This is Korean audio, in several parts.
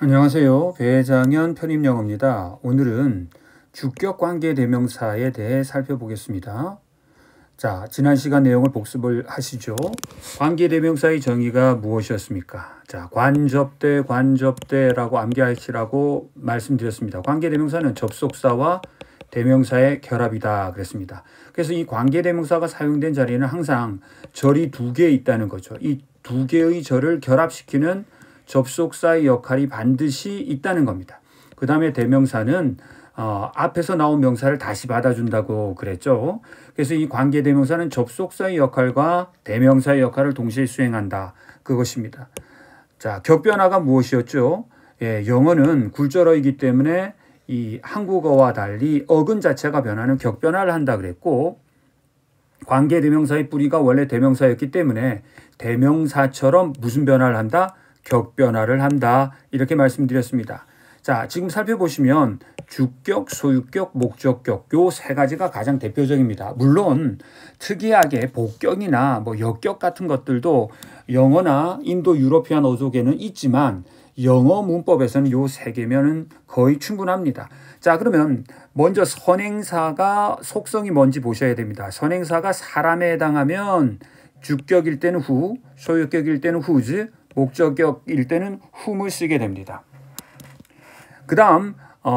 안녕하세요. 배장현 편입영어입니다. 오늘은 주격관계대명사에 대해 살펴보겠습니다. 자, 지난 시간 내용을 복습을 하시죠. 관계대명사의 정의가 무엇이었습니까? 자, 관접대라고 암기하시라고 말씀드렸습니다. 관계대명사는 접속사와 대명사의 결합이다 그랬습니다. 그래서 이 관계대명사가 사용된 자리는 항상 절이 두 개 있다는 거죠. 이 두 개의 절을 결합시키는 접속사의 역할이 반드시 있다는 겁니다. 그 다음에 대명사는 앞에서 나온 명사를 다시 받아준다고 그랬죠. 그래서 이 관계대명사는 접속사의 역할과 대명사의 역할을 동시에 수행한다. 그것입니다. 자, 격변화가 무엇이었죠? 예, 영어는 굴절어이기 때문에 이 한국어와 달리 어근 자체가 변하는 격변화를 한다 그랬고, 관계대명사의 뿌리가 원래 대명사였기 때문에 대명사처럼 무슨 변화를 한다? 격변화를 한다. 이렇게 말씀드렸습니다. 자, 지금 살펴보시면 주격, 소유격, 목적격 요 세 가지가 가장 대표적입니다. 물론 특이하게 복격이나 역격 같은 것들도 영어나 인도 유러피안 어족에는 있지만 영어 문법에서는 요 세 개면은 거의 충분합니다. 자, 그러면 먼저 선행사가 속성이 뭔지 보셔야 됩니다. 선행사가 사람에 해당하면 주격일 때는 who, 소유격일 때는 whose, 목적격일 때는 whom을 쓰게 됩니다. 그 다음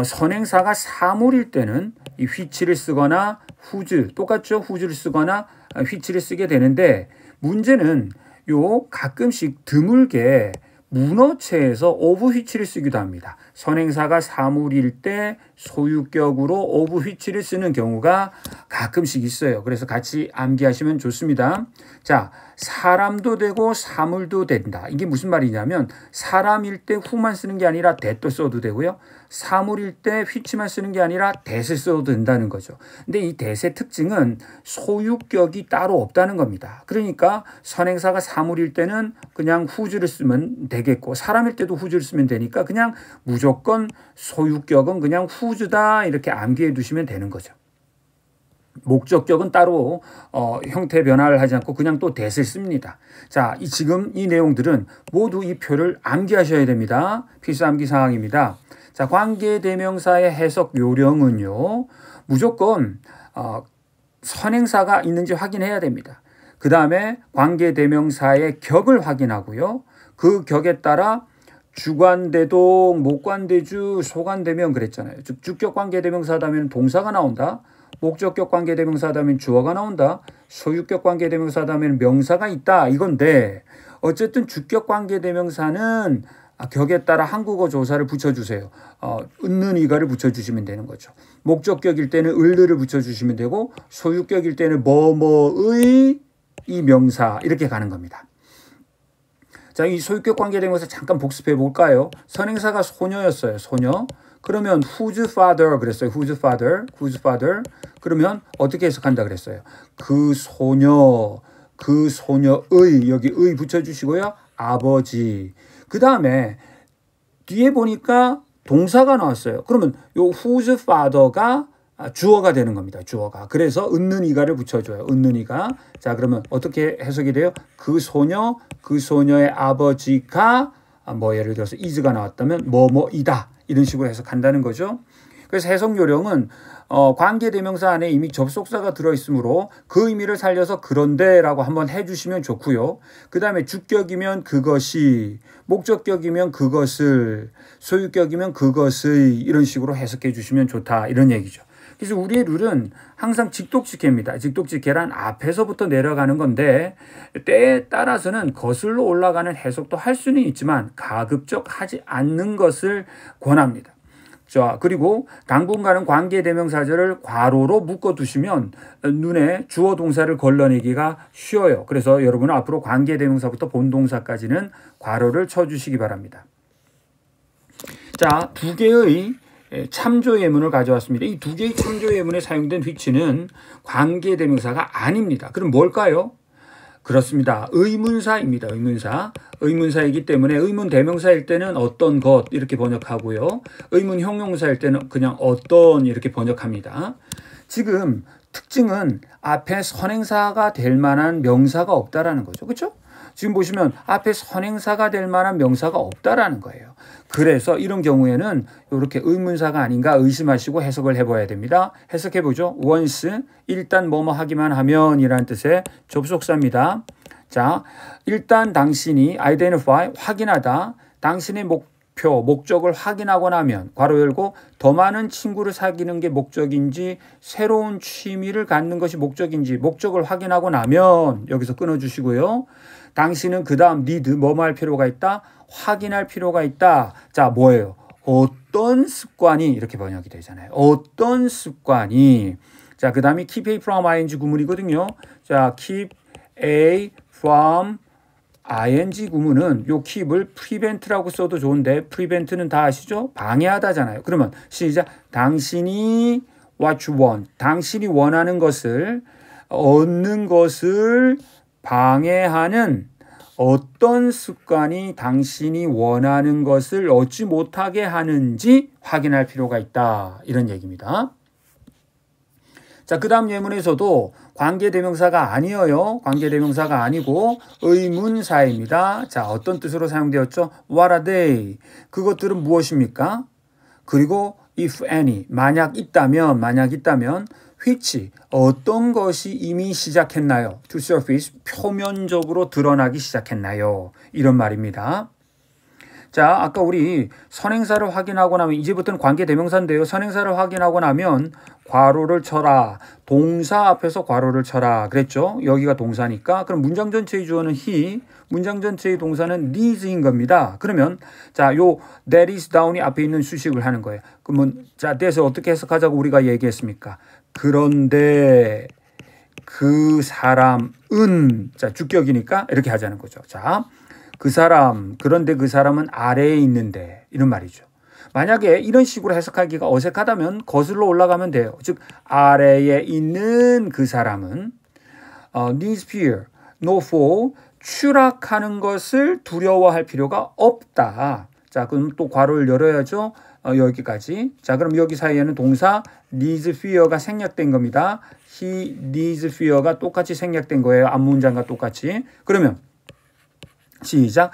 선행사가 사물일 때는 이 which를 쓰거나 whose, 똑같죠? whose를 쓰거나 which를 쓰게 되는데, 문제는 요 가끔씩 드물게 문어체에서 of which를 쓰기도 합니다. 선행사가 사물일 때 소유격으로 of which를 쓰는 경우가 가끔씩 있어요. 그래서 같이 암기하시면 좋습니다. 자, 사람도 되고 사물도 된다. 이게 무슨 말이냐면 사람일 때 who만 쓰는 게 아니라 that도 써도 되고요. 사물일 때 which만 쓰는 게 아니라 that을 써도 된다는 거죠. 근데 이 that의 특징은 소유격이 따로 없다는 겁니다. 그러니까 선행사가 사물일 때는 그냥 whose를 쓰면 되겠고, 사람일 때도 whose를 쓰면 되니까 그냥 무조건 소유격은 그냥 whose다 이렇게 암기해 두시면 되는 거죠. 목적격은 따로 형태 변화를 하지 않고 그냥 또 that을 씁니다. 자, 지금 이 내용들은 모두 이 표를 암기하셔야 됩니다. 필수 암기 사항입니다. 자, 관계대명사의 해석 요령은요, 무조건 선행사가 있는지 확인해야 됩니다. 그 다음에 관계대명사의 격을 확인하고요. 그 격에 따라 주관대동, 목관대주, 소관대명 그랬잖아요. 즉 주격 관계대명사다면 동사가 나온다. 목적격 관계대명사다면 주어가 나온다. 소유격 관계대명사다면 명사가 있다. 이건데 어쨌든 주격 관계대명사는 격에 따라 한국어 조사를 붙여주세요. 은는 이가를 붙여주시면 되는 거죠. 목적격일 때는 을를 붙여주시면 되고, 소유격일 때는 뭐뭐의 이 명사 이렇게 가는 겁니다. 자, 이 소유격 관계대명사 잠깐 복습해 볼까요? 선행사가 소녀였어요. 소녀. 그러면 whose father 그랬어요. whose father. 그러면 어떻게 해석한다 그랬어요? 그 소녀의, 여기 의 붙여주시고요. 아버지. 그 다음에 뒤에 보니까 동사가 나왔어요. 그러면 요 whose father가 주어가 되는 겁니다. 주어가. 그래서 은는 이가를 붙여줘요. 은는 이가. 자, 그러면 어떻게 해석이 돼요? 그 소녀의 아버지가 예를 들어서 is가 나왔다면 뭐뭐이다. 이런 식으로 해석한다는 거죠. 그래서 해석 요령은 관계대명사 안에 이미 접속사가 들어있으므로 그 의미를 살려서 그런데라고 한번 해주시면 좋고요. 그 다음에 주격이면 그것이, 목적격이면 그것을, 소유격이면 그것의 이런 식으로 해석해 주시면 좋다 이런 얘기죠. 그래서 우리의 룰은 항상 직독직해입니다. 직독직해란 앞에서부터 내려가는 건데 때에 따라서는 거슬러 올라가는 해석도 할 수는 있지만 가급적 하지 않는 것을 권합니다. 자, 그리고 당분간은 관계대명사절을 괄호로 묶어두시면 눈에 주어 동사를 걸러내기가 쉬워요. 그래서 여러분은 앞으로 관계대명사부터 본동사까지는 괄호를 쳐주시기 바랍니다. 자, 두 개의 참조 예문을 가져왔습니다. 이 두 개의 참조 예문에 사용된 which는 관계대명사가 아닙니다. 그럼 뭘까요? 그렇습니다. 의문사입니다. 의문사이기 때문에 의문 대명사일 때는 어떤 것 이렇게 번역하고요. 의문 형용사일 때는 그냥 어떤 이렇게 번역합니다. 지금 특징은 앞에 선행사가 될 만한 명사가 없다라는 거죠. 그렇죠? 지금 보시면 앞에 선행사가 될 만한 명사가 없다라는 거예요. 그래서 이런 경우에는 이렇게 의문사가 아닌가 의심하시고 해석을 해봐야 됩니다. 해석해보죠. once, 일단 뭐뭐 하기만 하면 이라는 뜻의 접속사입니다. 자, 일단 당신이 identify, 확인하다, 당신의 목적을 확인하고 나면 괄호 열고 더 많은 친구를 사귀는 게 목적인지 새로운 취미를 갖는 것이 목적인지 목적을 확인하고 나면 여기서 끊어주시고요. 당신은 그 다음 need 뭐뭐 할 필요가 있다. 확인할 필요가 있다. 자, 뭐예요? 어떤 습관이 이렇게 번역이 되잖아요. 어떤 습관이. 자, 그 다음에 keep A from ing 구문이거든요. 자, keep A from ing 구문은 요 keep을 prevent라고 써도 좋은데 prevent는 다 아시죠? 방해하다잖아요. 그러면 시작. 당신이 what you want. 당신이 원하는 것을 얻는 것을 방해하는 어떤 습관이 당신이 원하는 것을 얻지 못하게 하는지 확인할 필요가 있다. 이런 얘기입니다. 자, 그 다음 예문에서도 관계대명사가 아니어요. 관계대명사가 아니고 의문사입니다. 자, 어떤 뜻으로 사용되었죠? What are they? 그것들은 무엇입니까? 그리고 if any, 만약 있다면 which, 어떤 것이 이미 시작했나요? To surface, 표면적으로 드러나기 시작했나요? 이런 말입니다. 자, 아까 우리 선행사를 확인하고 나면 이제부터는 관계대명사인데요. 선행사를 확인하고 나면 괄호를 쳐라. 동사 앞에서 괄호를 쳐라. 그랬죠? 여기가 동사니까. 그럼 문장 전체의 주어는 he, 문장 전체의 동사는 needs인 겁니다. 그러면 자, 요 that is down이 앞에 있는 수식을 하는 거예요. 그러면 자, that을 어떻게 해석하자고 우리가 얘기했습니까? 그런데 그 사람은 자, 주격이니까 이렇게 하자는 거죠. 자, 그 사람, 그런데 그 사람은 아래에 있는데 이런 말이죠. 만약에 이런 식으로 해석하기가 어색하다면 거슬러 올라가면 돼요. 즉 아래에 있는 그 사람은 needs fear, no fall, 추락하는 것을 두려워할 필요가 없다. 자, 그럼 또 괄호를 열어야죠. 여기까지. 자, 그럼 여기 사이에는 동사 needs fear가 생략된 겁니다. he needs fear가 똑같이 생략된 거예요. 앞문장과 똑같이. 그러면 시작.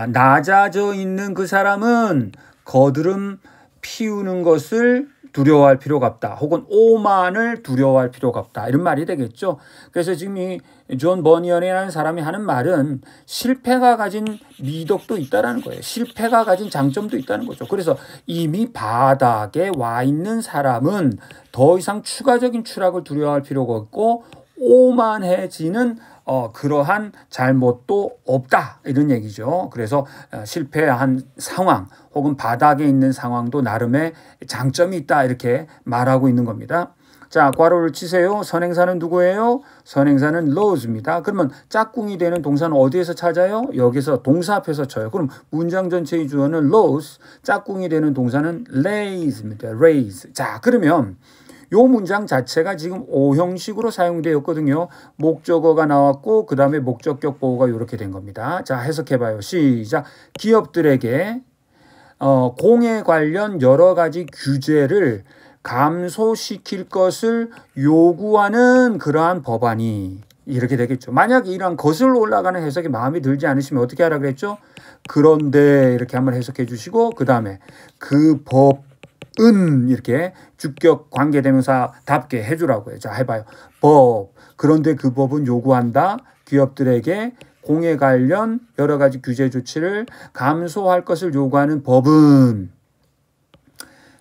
낮아져 있는 그 사람은 거드름 피우는 것을 두려워할 필요가 없다. 혹은 오만을 두려워할 필요가 없다. 이런 말이 되겠죠. 그래서 지금 이 존 버니언이라는 사람이 하는 말은 실패가 가진 미덕도 있다는 거예요. 실패가 가진 장점도 있다는 거죠. 그래서 이미 바닥에 와 있는 사람은 더 이상 추가적인 추락을 두려워할 필요가 없고 오만해지는 그러한 잘못도 없다 이런 얘기죠. 그래서 실패한 상황 혹은 바닥에 있는 상황도 나름의 장점이 있다 이렇게 말하고 있는 겁니다. 자, 괄호를 치세요. 선행사는 누구예요? 선행사는 laws입니다. 그러면 짝꿍이 되는 동사는 어디에서 찾아요? 여기서 동사 앞에서 쳐요. 그럼 문장 전체의 주어는 laws, 짝꿍이 되는 동사는 rais입니다. raise. 자, 그러면 요 문장 자체가 지금 O형식으로 사용되었거든요. 목적어가 나왔고 그 다음에 목적격 보호가 이렇게 된 겁니다. 자, 해석해봐요. 시작. 기업들에게 공에 관련 여러 가지 규제를 감소시킬 것을 요구하는 그러한 법안이 이렇게 되겠죠. 만약 이런 거슬러 올라가는 해석이 마음에 들지 않으시면 어떻게 하라 그랬죠? 그런데 이렇게 한번 해석해 주시고 그 다음에 그 법은 이렇게 주격 관계대명사답게 해주라고요. 자, 해봐요. 법. 그런데 그 법은 요구한다. 기업들에게 공에 관련 여러 가지 규제 조치를 감소할 것을 요구하는 법은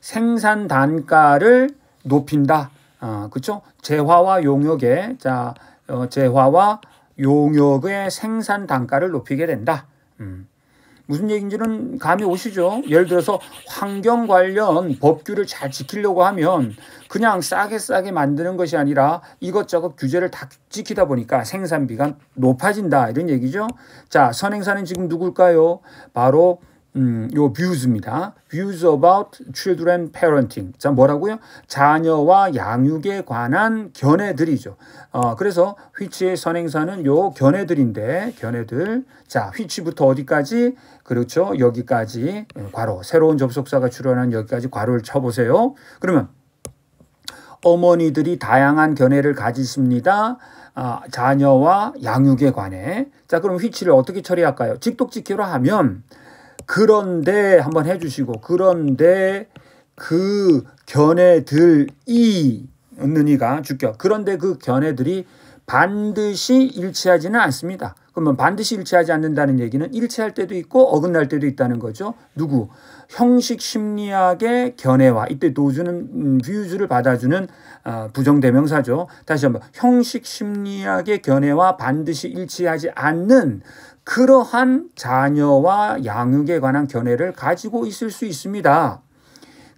생산 단가를 높인다. 그렇죠? 재화와 용역의 재화와 용역의 생산 단가를 높이게 된다. 무슨 얘기인지는 감이 오시죠? 예를 들어서 환경 관련 법규를 잘 지키려고 하면 그냥 싸게 만드는 것이 아니라 이것저것 규제를 다 지키다 보니까 생산비가 높아진다 이런 얘기죠. 자, 선행사는 지금 누굴까요? 바로 요 views입니다. views about children parenting. 자, 뭐라고요? 자녀와 양육에 관한 견해들이죠. 그래서 which의 선행사는 요 견해들인데, 견해들. 자, which부터 어디까지? 그렇죠. 여기까지 괄호. 새로운 접속사가 출현한 여기까지 괄호를 쳐보세요. 그러면 어머니들이 다양한 견해를 가지십니다. 자녀와 양육에 관해. 자, 그럼 which를 어떻게 처리할까요? 직독직기로 하면 그런데 한번 해주시고 그런데 그 견해들이 은느니가 주격. 그런데 그 견해들이 반드시 일치하지는 않습니다. 그러면 반드시 일치하지 않는다는 얘기는 일치할 때도 있고 어긋날 때도 있다는 거죠. 누구? 형식 심리학의 견해와 이때 노주는 뷰즈를 받아주는 부정대명사죠. 다시 한번 형식 심리학의 견해와 반드시 일치하지 않는 그러한 자녀와 양육에 관한 견해를 가지고 있을 수 있습니다.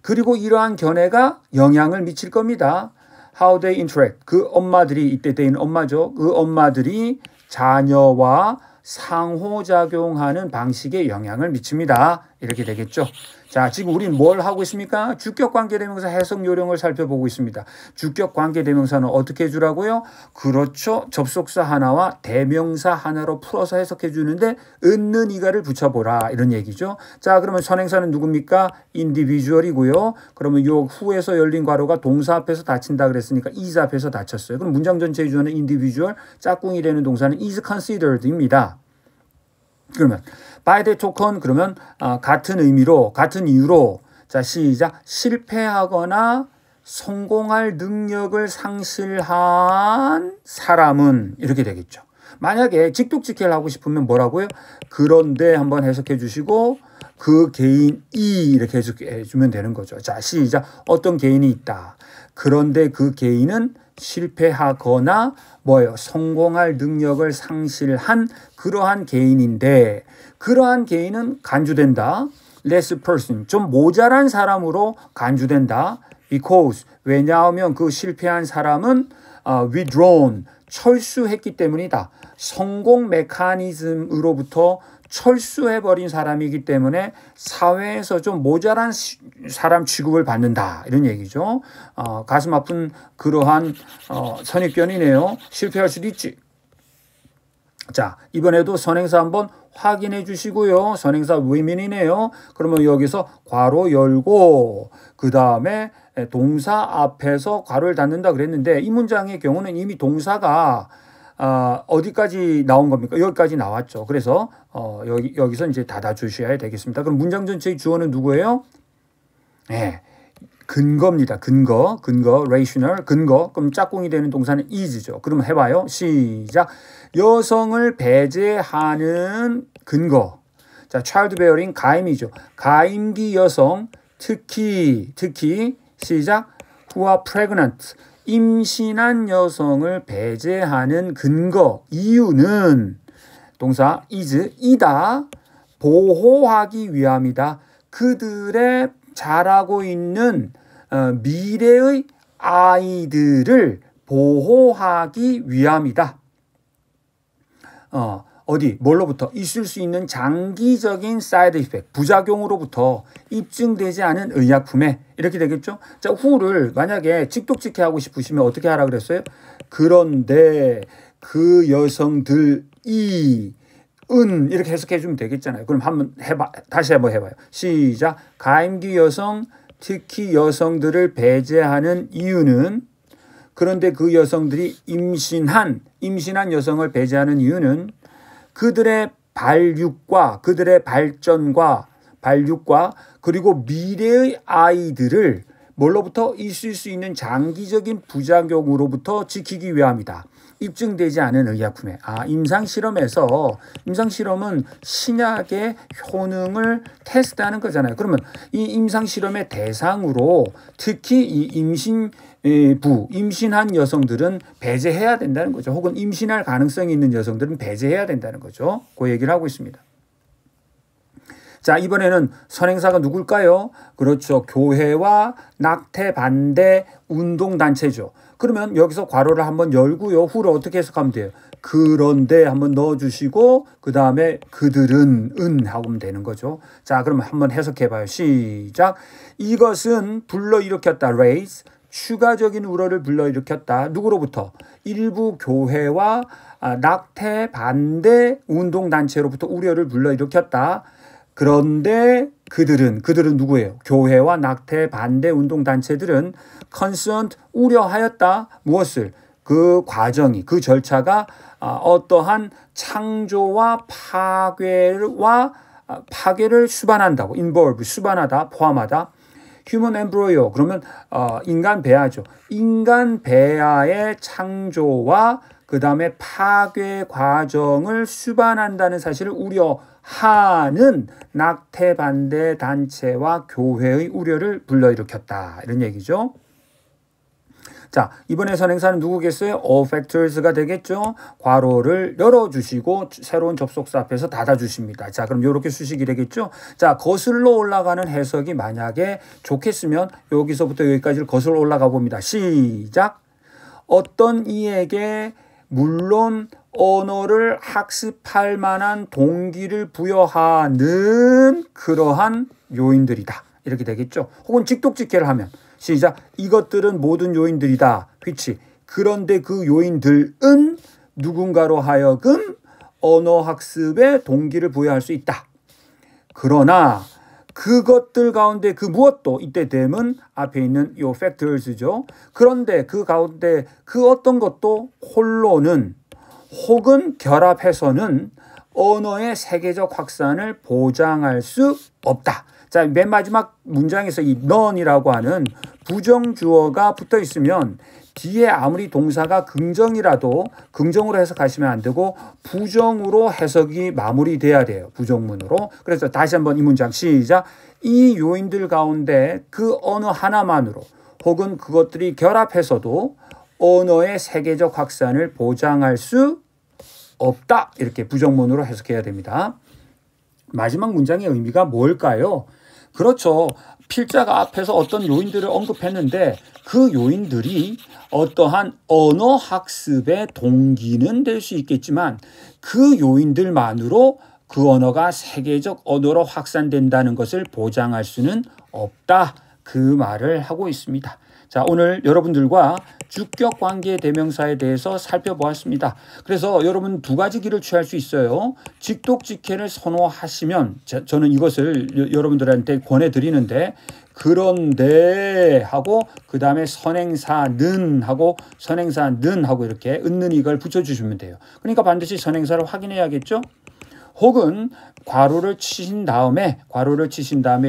그리고 이러한 견해가 영향을 미칠 겁니다. How they interact. 그 엄마들이 이때 대인 엄마죠. 그 엄마들이 자녀와 상호작용하는 방식에 영향을 미칩니다. 이렇게 되겠죠. 자, 지금 우리는 뭘 하고 있습니까? 주격관계대명사 해석 요령을 살펴보고 있습니다. 주격관계대명사는 어떻게 해주라고요? 그렇죠. 접속사 하나와 대명사 하나로 풀어서 해석해 주는데 은는이가를 붙여보라 이런 얘기죠. 자, 그러면 선행사는 누굽니까? individual이고요. 그러면 요 후에서 열린 괄호가 동사 앞에서 닫힌다 그랬으니까 is 앞에서 닫혔어요. 그럼 문장 전체의 주어는 individual, 짝꿍이 되는 동사는 is considered입니다. 그러면 by the token 그러면 같은 의미로 같은 이유로 자 시작 실패하거나 성공할 능력을 상실한 사람은 이렇게 되겠죠. 만약에 직독직해를 하고 싶으면 뭐라고요? 그런데 한번 해석해 주시고 그 개인이 이렇게 해석해 주면 되는 거죠. 자 시작 어떤 개인이 있다. 그런데 그 개인은 실패하거나 뭐예요? 성공할 능력을 상실한 그러한 개인인데 그러한 개인은 간주된다. less person. 좀 모자란 사람으로 간주된다. because. 왜냐하면 그 실패한 사람은 withdrawn. 철수했기 때문이다. 성공 메커니즘으로부터 철수해버린 사람이기 때문에 사회에서 좀 모자란 사람 취급을 받는다. 이런 얘기죠. 가슴 아픈 그러한 선입견이네요. 실패할 수도 있지. 자, 이번에도 선행사 한번 확인해 주시고요. 선행사 women이네요. 그러면 여기서 괄호 열고 그 다음에 동사 앞에서 괄호를 닫는다 그랬는데 이 문장의 경우는 이미 동사가 어디까지 나온 겁니까? 여기까지 나왔죠. 그래서 여기서 이제 닫아주셔야 되겠습니다. 그럼 문장 전체의 주어는 누구예요? 네, 근거입니다. 근거, rational, 근거. 그럼 짝꿍이 되는 동사는 is죠. 그럼 해봐요. 시작. 여성을 배제하는 근거. 자, childbearing 가임이죠. 가임기 여성, 특히 시작. who are pregnant. 임신한 여성을 배제하는 근거, 이유는 동사 is, 이다. 보호하기 위함이다. 그들의 자라고 있는 미래의 아이들을 보호하기 위함이다. 뭘로부터? 있을 수 있는 장기적인 사이드 이펙트, 부작용으로부터 입증되지 않은 의약품에 이렇게 되겠죠? 자, who를 만약에 직독직해 하고 싶으시면 어떻게 하라 그랬어요? 그런데 그 여성들이 이렇게 해석해 주면 되겠잖아요. 그럼 다시 한번 해봐요. 시작. 가임기 여성, 특히 여성들을 배제하는 이유는 그런데 그 여성들이 임신한 여성을 배제하는 이유는 그들의 그들의 발전과 그리고 미래의 아이들을 뭘로부터 있을 수 있는 장기적인 부작용으로부터 지키기 위함이다. 입증되지 않은 의약품에. 임상실험은 신약의 효능을 테스트하는 거잖아요. 그러면 이 임상실험의 대상으로 특히 이 임신한 여성들은 배제해야 된다는 거죠. 혹은 임신할 가능성이 있는 여성들은 배제해야 된다는 거죠. 그 얘기를 하고 있습니다. 자, 이번에는 선행사가 누굴까요? 그렇죠. 교회와 낙태 반대 운동단체죠. 그러면 여기서 괄호를 한번 열고요. 후를 어떻게 해석하면 돼요? 그런데 한번 넣어주시고 그 다음에 그들은 하면 되는 거죠. 자, 그럼 한번 해석해봐요. 시작. 이것은 불러일으켰다. raise. 추가적인 우려를 불러일으켰다. 누구로부터? 일부 교회와 낙태 반대 운동단체로부터 우려를 불러일으켰다. 그런데 그들은 누구예요? 교회와 낙태 반대 운동단체들은 concerned, 우려하였다. 무엇을? 그 과정이, 그 절차가 어떠한 창조와 파괴와 파괴를 수반한다고. involve, 수반하다, 포함하다. human embryo, 그러면 인간 배아죠. 인간 배아의 창조와 그 다음에 파괴 과정을 수반한다는 사실을 우려하는 낙태 반대 단체와 교회의 우려를 불러일으켰다. 이런 얘기죠. 자, 이번에 선행사는 누구겠어요? all factors가 되겠죠. 괄호를 열어주시고 새로운 접속사 앞에서 닫아주십니다. 자, 그럼 이렇게 수식이 되겠죠. 자, 거슬러 올라가는 해석이 만약에 좋겠으면 여기서부터 여기까지를 거슬러 올라가 봅니다. 시작. 어떤 이에게 물론 언어를 학습할 만한 동기를 부여하는 그러한 요인들이다. 이렇게 되겠죠. 혹은 직독직해를 하면 시작. 이것들은 모든 요인들이다. which. 그런데 그 요인들은 누군가로 하여금 언어 학습에 동기를 부여할 수 있다. 그러나 그것들 가운데 그 무엇도 이때 됨은 앞에 있는 요 factors죠. 그런데 그 가운데 그 어떤 것도 홀로는 혹은 결합해서는 언어의 세계적 확산을 보장할 수 없다. 자, 맨 마지막 문장에서 이 none이라고 하는 부정주어가 붙어 있으면 뒤에 아무리 동사가 긍정이라도 긍정으로 해석하시면 안 되고 부정으로 해석이 마무리돼야 돼요. 부정문으로. 그래서 다시 한번 이 문장 시작. 이 요인들 가운데 그 어느 하나만으로 혹은 그것들이 결합해서도 언어의 세계적 확산을 보장할 수 없다. 이렇게 부정문으로 해석해야 됩니다. 마지막 문장의 의미가 뭘까요? 그렇죠. 필자가 앞에서 어떤 요인들을 언급했는데 그 요인들이 어떠한 언어 학습의 동기는 될 수 있겠지만 그 요인들만으로 그 언어가 세계적 언어로 확산된다는 것을 보장할 수는 없다. 그 말을 하고 있습니다. 자, 오늘 여러분들과 주격 관계 대명사에 대해서 살펴보았습니다. 그래서 여러분 두 가지 길을 취할 수 있어요. 직독직해를 선호하시면 저는 이것을 여러분들한테 권해드리는데 그런데 하고 그 다음에 선행사는 하고 선행사는 하고 이렇게 은는 이걸 붙여주시면 돼요. 그러니까 반드시 선행사를 확인해야겠죠. 혹은 괄호를 치신 다음에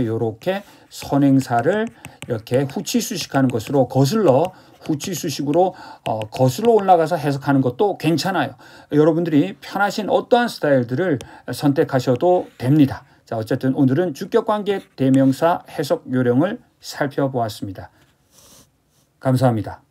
이렇게 선행사를 이렇게 후치수식하는 것으로 거슬러 후치수식으로 거슬러 올라가서 해석하는 것도 괜찮아요. 여러분들이 편하신 어떠한 스타일들을 선택하셔도 됩니다. 자, 어쨌든 오늘은 주격관계 대명사 해석 요령을 살펴보았습니다. 감사합니다.